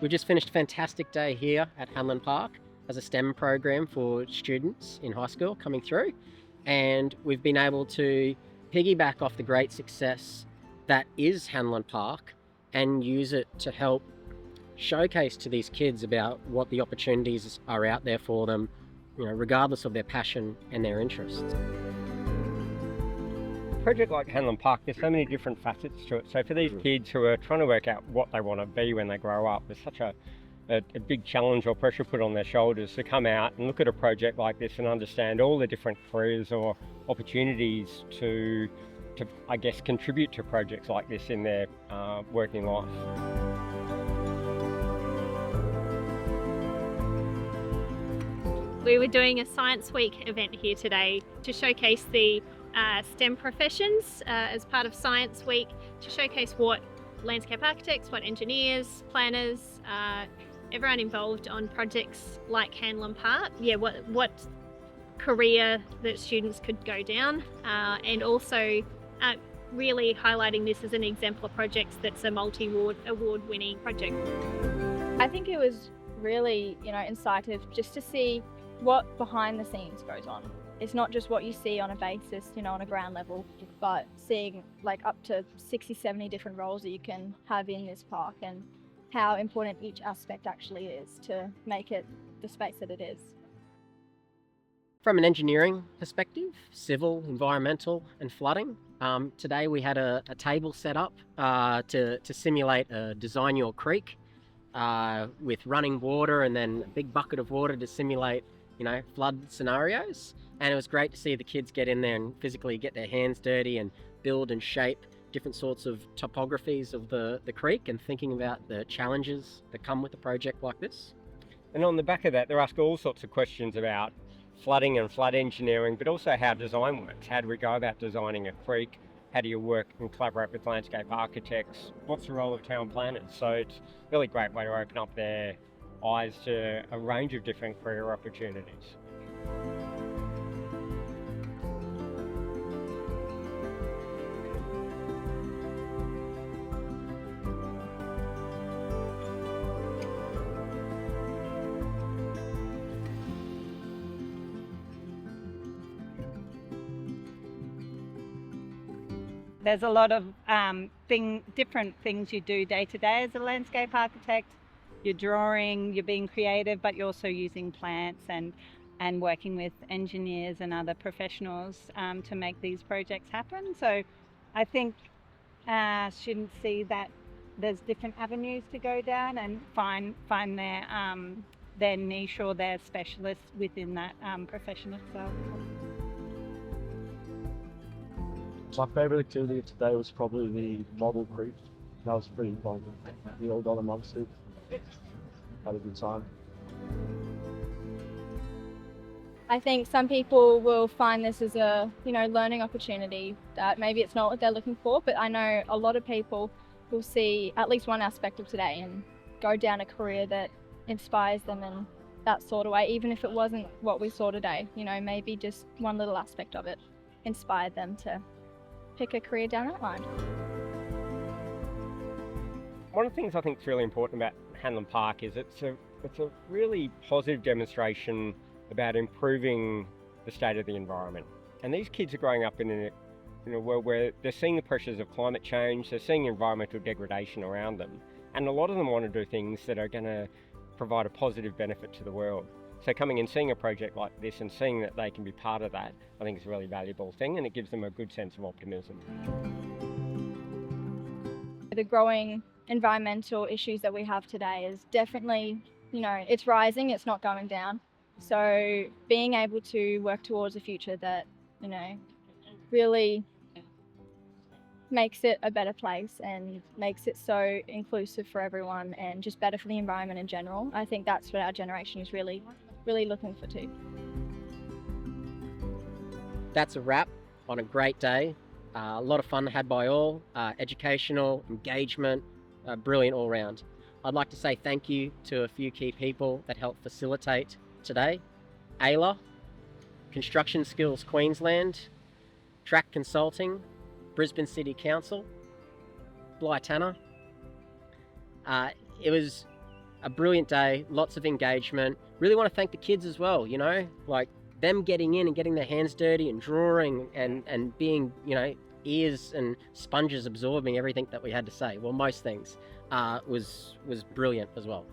We've just finished a fantastic day here at Hanlon Park as a STEM program for students in high school coming through. And we've been able to piggyback off the great success that is Hanlon Park and use it to help showcase to these kids about what the opportunities are out there for them, regardless of their passion and their interests. A project like Hanlon Park, there's so many different facets to it. So for these kids who are trying to work out what they want to be when they grow up, there's such a big challenge or pressure put on their shoulders to come out and look at a project like this and understand all the different careers or opportunities to I guess, contribute to projects like this in their working life. We were doing a Science Week event here today to showcase the STEM professions as part of Science Week, to showcase what landscape architects, what engineers, planners, everyone involved on projects like Hanlon Park, what career that students could go down, and also really highlighting this as an exemplar project that's a multi-award winning project. I think it was really, insightful just to see what behind the scenes goes on. It's not just what you see on a basis, on a ground level, but seeing like up to 60, 70 different roles that you can have in this park and how important each aspect actually is to make it the space that it is. From an engineering perspective, civil, environmental and flooding, today we had a table set up to simulate a Design Your Creek with running water and then a big bucket of water to simulate flood scenarios. And it was great to see the kids get in there and physically get their hands dirty and build and shape different sorts of topographies of the creek and thinking about the challenges that come with a project like this. And on the back of that, they're asked all sorts of questions about flooding and flood engineering, but also how design works. How do we go about designing a creek? How do you work and collaborate with landscape architects? What's the role of town planners? So it's a really great way to open up their eyes to a range of different career opportunities. There's a lot of different things you do day to day as a landscape architect. You're drawing, you're being creative, but you're also using plants and working with engineers and other professionals to make these projects happen. So I think students see that there's different avenues to go down and find their niche or their specialist within that profession itself. My favourite activity today was probably the model creek. That was pretty fun. We all got amongst it. Had a good time. I think some people will find this as a, learning opportunity that maybe it's not what they're looking for, but I know a lot of people will see at least one aspect of today and go down a career that inspires them in that sort of way, even if it wasn't what we saw today. Maybe just one little aspect of it inspired them to pick a career down that line. One of the things I think is really important about Hanlon Park is it's a really positive demonstration about improving the state of the environment. And these kids are growing up in a world where they're seeing the pressures of climate change, they're seeing environmental degradation around them, and a lot of them want to do things that are going to provide a positive benefit to the world. So coming and seeing a project like this and seeing that they can be part of that, I think is a really valuable thing, and it gives them a good sense of optimism. The growing environmental issues that we have today is definitely, it's rising, it's not going down. So being able to work towards a future that, really makes it a better place and makes it so inclusive for everyone and just better for the environment in general. I think that's what our generation is really looking for too. That's a wrap on a great day. A lot of fun had by all, educational, engagement, brilliant all round. I'd like to say thank you to a few key people that helped facilitate today. AILA, Construction Skills Queensland, Tract Consulting, Brisbane City Council, Bligh Tanner. It was a brilliant day, lots of engagement. Really want to thank the kids as well, you know, like them getting in and getting their hands dirty and drawing and being, you know, ears and sponges absorbing everything that we had to say. Well, most things was brilliant as well.